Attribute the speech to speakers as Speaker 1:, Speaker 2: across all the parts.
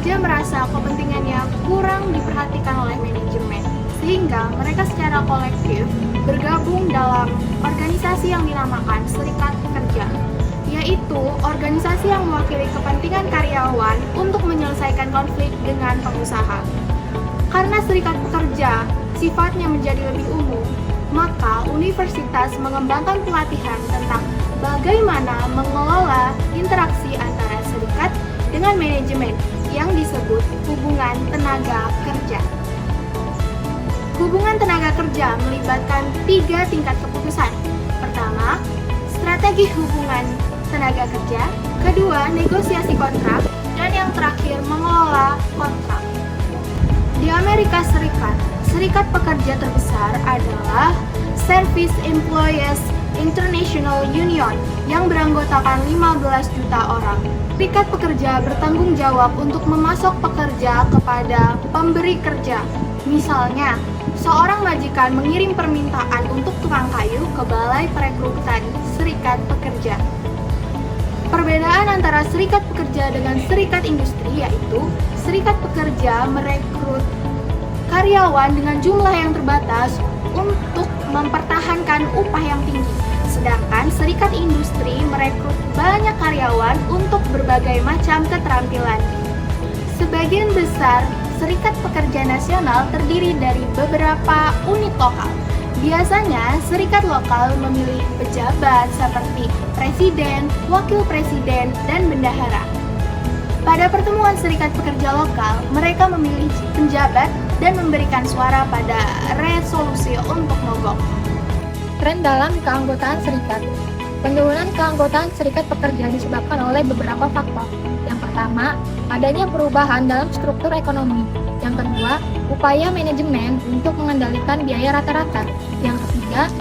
Speaker 1: pekerja merasa kepentingannya kurang diperhatikan oleh manajemen, sehingga mereka secara kolektif bergabung dalam organisasi yang dinamakan Serikat Pekerja, yaitu organisasi yang mewakili kepentingan karyawan untuk menyelesaikan konflik dengan pengusaha. Karena serikat pekerja sifatnya menjadi lebih umum, maka universitas mengembangkan pelatihan tentang bagaimana mengelola interaksi antara serikat dengan manajemen yang disebut hubungan tenaga kerja. Hubungan tenaga kerja melibatkan 3 tingkat keputusan. Pertama, strategi hubungan tenaga kerja. Kedua, negosiasi kontrak. Dan yang terakhir, mengelola kontrak. Di Amerika Serikat, serikat pekerja terbesar adalah Service Employees International Union yang beranggotakan 15 juta orang. Serikat pekerja bertanggung jawab untuk memasok pekerja kepada pemberi kerja. Misalnya, seorang majikan mengirim permintaan untuk tukang kayu ke balai perekrutan serikat pekerja. Perbedaan antara serikat pekerja dengan serikat industri yaitu serikat pekerja merekrut karyawan dengan jumlah yang terbatas untuk mempertahankan upah yang tinggi. Sedangkan serikat industri merekrut banyak karyawan untuk berbagai macam keterampilan. Sebagian besar serikat pekerja nasional terdiri dari beberapa unit lokal. Biasanya, serikat lokal memilih pejabat seperti presiden, wakil presiden, dan bendahara. Pada pertemuan serikat pekerja lokal, mereka memilih penjabat dan memberikan suara pada resolusi untuk mogok.
Speaker 2: Tren dalam keanggotaan serikat. Penurunan keanggotaan serikat pekerja disebabkan oleh beberapa faktor. Yang pertama, adanya perubahan dalam struktur ekonomi. Yang kedua, upaya manajemen untuk mengendalikan biaya rata-rata. Yang ketiga,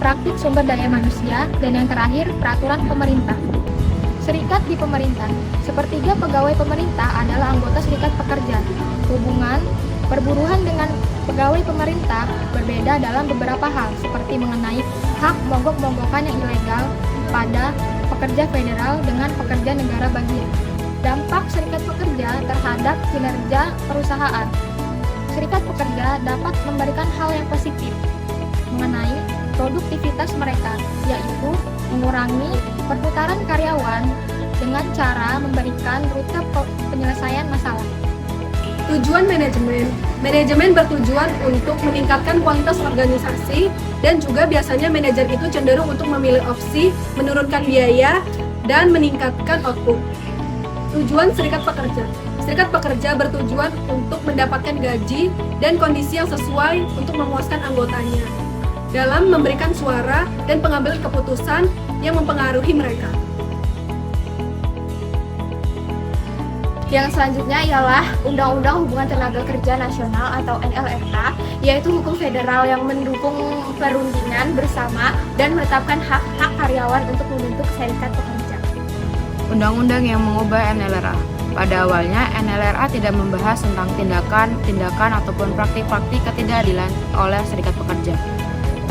Speaker 2: praktik sumber daya manusia. Dan yang terakhir, peraturan pemerintah. Serikat di pemerintah. Sepertiga pegawai pemerintah adalah anggota serikat pekerja. Hubungan perburuhan dengan pegawai pemerintah berbeda dalam beberapa hal, seperti mengenai hak mogok-mogokan yang ilegal pada pekerja federal dengan pekerja negara bagian. Dampak serikat pekerja terhadap kinerja perusahaan. Serikat pekerja dapat memberikan hal yang positif mengenai produktivitas mereka, yaitu mengurangi perputaran karyawan dengan cara memberikan rute penyelesaian masalah.
Speaker 3: Tujuan manajemen. Manajemen bertujuan untuk meningkatkan kualitas organisasi dan juga biasanya manajer itu cenderung untuk memilih opsi menurunkan biaya dan meningkatkan output. Tujuan serikat pekerja. Serikat pekerja bertujuan untuk mendapatkan gaji dan kondisi yang sesuai untuk memuaskan anggotanya dalam memberikan suara dan pengambilan keputusan yang mempengaruhi mereka.
Speaker 1: Yang selanjutnya ialah Undang-Undang Hubungan Tenaga Kerja Nasional atau NLRK, yaitu hukum federal yang mendukung perundingan bersama dan menetapkan hak-hak karyawan untuk membentuk serikat pekerja.
Speaker 4: Undang-undang yang mengubah NLRA. Pada awalnya, NLRA tidak membahas tentang tindakan ataupun praktik-praktik ketidakadilan oleh serikat pekerja.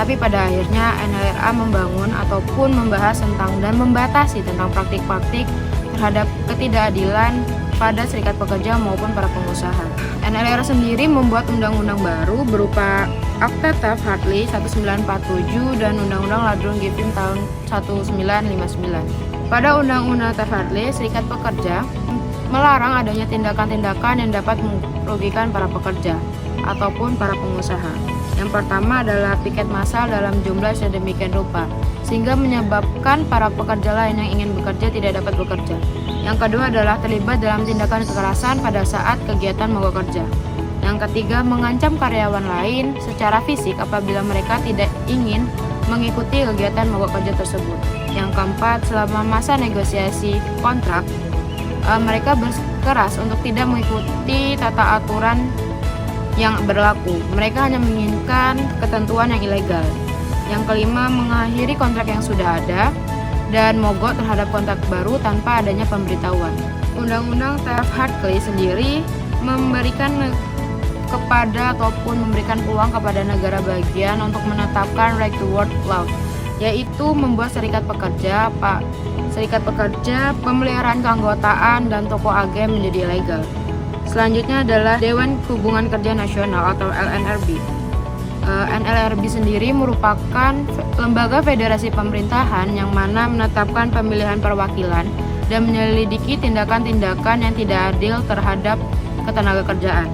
Speaker 4: Tapi pada akhirnya NLRA membangun ataupun membahas tentang dan membatasi tentang praktik-praktik terhadap ketidakadilan pada serikat pekerja maupun para pengusaha. NLRA sendiri membuat undang-undang baru berupa Akta Taft-Hartley 1947 dan Undang-Undang Ladrón-Giffin tahun 1959. Pada Undang-Undang Taft-Hartley, serikat pekerja melarang adanya tindakan-tindakan yang dapat merugikan para pekerja ataupun para pengusaha. Yang pertama adalah piket massal dalam jumlah sedemikian rupa, sehingga menyebabkan para pekerja lain yang ingin bekerja tidak dapat bekerja. Yang kedua adalah terlibat dalam tindakan kekerasan pada saat kegiatan mogok kerja. Yang ketiga, mengancam karyawan lain secara fisik apabila mereka tidak ingin mengikuti kegiatan mogok kerja tersebut. Yang keempat, selama masa negosiasi kontrak, mereka bersikeras untuk tidak mengikuti tata aturan yang berlaku. Mereka hanya menginginkan ketentuan yang ilegal. Yang kelima, mengakhiri kontrak yang sudah ada dan mogok terhadap kontrak baru tanpa adanya pemberitahuan. Undang-Undang Taft-Hartley sendiri memberikan kepada ataupun memberikan peluang kepada negara bagian untuk menetapkan right to work law, yaitu membuat serikat pekerja, pemeliharaan keanggotaan dan toko agen menjadi ilegal. Selanjutnya adalah Dewan Hubungan Kerja Nasional atau LNRB. NLRB sendiri merupakan lembaga federasi pemerintahan yang mana menetapkan pemilihan perwakilan dan menyelidiki tindakan-tindakan yang tidak adil terhadap ketenagakerjaan.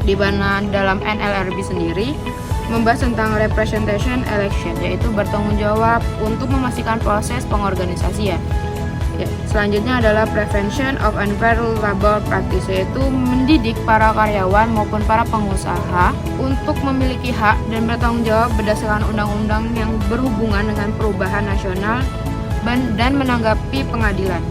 Speaker 4: Di mana dalam NLRB sendiri membahas tentang representation election, yaitu bertanggung jawab untuk memastikan proses pengorganisasian. Selanjutnya adalah Prevention of Unfair Labor Practice, yaitu mendidik para karyawan maupun para pengusaha untuk memiliki hak dan bertanggung jawab berdasarkan undang-undang yang berhubungan dengan perubahan nasional dan menanggapi pengadilan.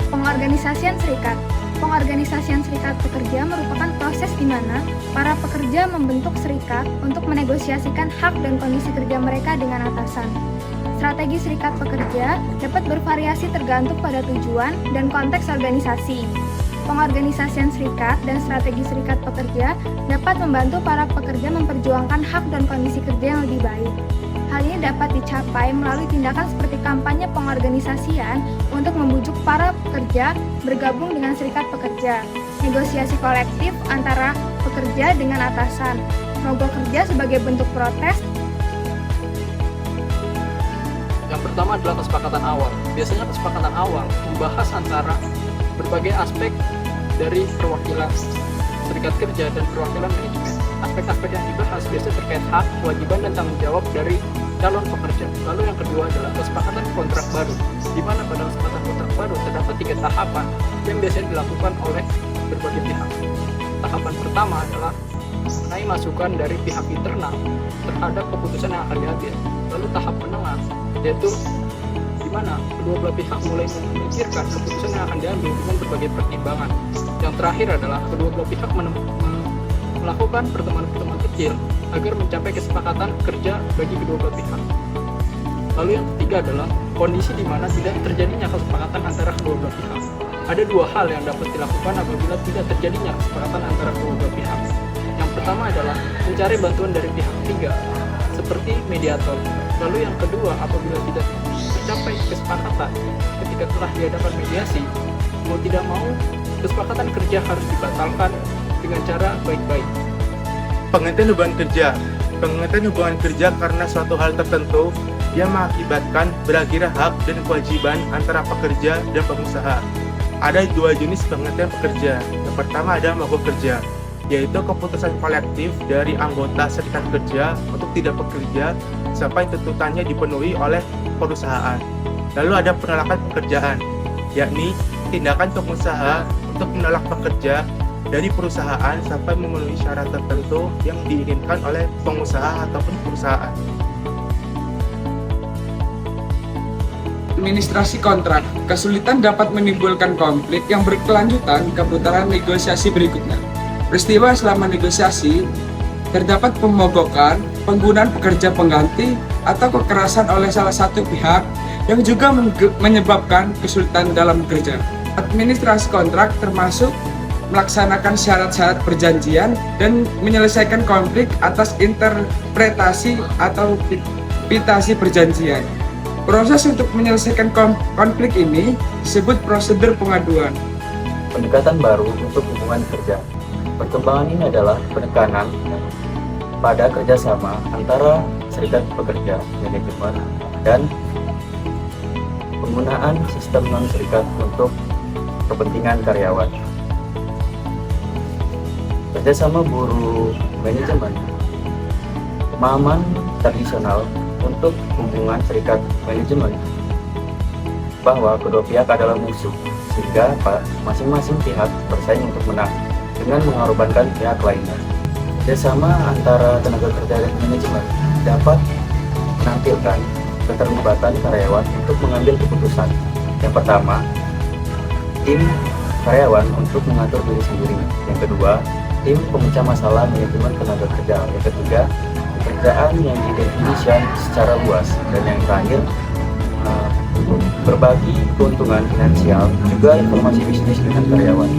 Speaker 2: Pengorganisasian serikat. Pengorganisasian serikat pekerja merupakan proses di mana para pekerja membentuk serikat untuk menegosiasikan hak dan kondisi kerja mereka dengan atasan. Strategi serikat pekerja dapat bervariasi tergantung pada tujuan dan konteks organisasi. Pengorganisasian serikat dan strategi serikat pekerja dapat membantu para pekerja memperjuangkan hak dan kondisi kerja yang lebih baik. Hal ini dapat dicapai melalui tindakan seperti kampanye pengorganisasian untuk membujuk para pekerja bergabung dengan serikat pekerja, negosiasi kolektif antara pekerja dengan atasan, mogok kerja sebagai bentuk protes.
Speaker 5: Yang pertama adalah kesepakatan awal. Biasanya kesepakatan awal membahas antara berbagai aspek dari perwakilan serikat kerja dan perwakilan manajemen. Aspek-aspek yang dibahas biasanya terkait hak, kewajiban, dan tanggung jawab dari calon pekerja. Lalu yang kedua adalah kesepakatan kontrak baru, di mana pada kesepakatan kontrak baru terdapat 3 tahapan yang biasanya dilakukan oleh berbagai pihak. Tahapan pertama adalah mengenai masukan dari pihak internal terhadap keputusan yang akan diambil. Lalu tahap menengah, yaitu di mana kedua belah pihak mulai memikirkan keputusan yang akan diambil dengan berbagai pertimbangan. Yang terakhir adalah kedua belah pihak melakukan pertemuan-pertemuan kecil agar mencapai kesepakatan kerja bagi kedua belah pihak. Lalu yang ketiga adalah kondisi di mana tidak terjadinya kesepakatan antara kedua belah pihak. Ada 2 hal yang dapat dilakukan apabila tidak terjadinya kesepakatan antara kedua belah pihak. Yang pertama adalah mencari bantuan dari pihak ketiga, seperti mediator. Lalu yang kedua, apabila tidak tercapai kesepakatan ketika telah diadakan mediasi, mau tidak mau kesepakatan kerja harus dibatalkan dengan cara baik-baik.
Speaker 6: Penghentian hubungan kerja. Penghentian hubungan kerja karena suatu hal tertentu yang mengakibatkan berakhirnya hak dan kewajiban antara pekerja dan pengusaha. Ada 2 jenis penghentian pekerja. Yang pertama adalah mogok kerja, yaitu keputusan kolektif dari anggota serikat kerja untuk tidak bekerja sampai tuntutannya dipenuhi oleh perusahaan. Lalu ada penolakan pekerjaan, yakni tindakan pengusaha untuk menolak pekerja dari perusahaan sampai memenuhi syarat tertentu yang diinginkan oleh pengusaha ataupun perusahaan.
Speaker 7: Administrasi kontrak. Kesulitan dapat menimbulkan konflik yang berkelanjutan ke putaran negosiasi berikutnya. Peristiwa selama negosiasi terdapat pemogokan, penggunaan pekerja pengganti, atau kekerasan oleh salah satu pihak yang juga menyebabkan kesulitan dalam bekerja. Administrasi kontrak termasuk melaksanakan syarat-syarat perjanjian dan menyelesaikan konflik atas interpretasi atau pitasi perjanjian. Proses untuk menyelesaikan konflik ini disebut prosedur pengaduan.
Speaker 8: Pendekatan baru untuk hubungan kerja. Perkembangan ini adalah penekanan pada kerjasama antara serikat pekerja, manajemen, dan penggunaan sistem non-serikat untuk kepentingan karyawan. Kerjasama buruh manajemen. Pemahaman tradisional untuk hubungan serikat manajemen bahwa kedua pihak adalah musuh, sehingga masing-masing pihak bersaing untuk menang dengan mengorbankan pihak lainnya. Kerjasama antara tenaga kerja dan manajemen dapat menampilkan keterlibatan karyawan untuk mengambil keputusan. Yang pertama, tim karyawan untuk mengatur diri sendiri. Yang kedua, tim pemecah masalah manajemen tenaga kerja. Yang ketiga, pekerjaan yang didefinisikan secara luas. Dan yang terakhir, berbagi keuntungan finansial, juga informasi bisnis dengan karyawan.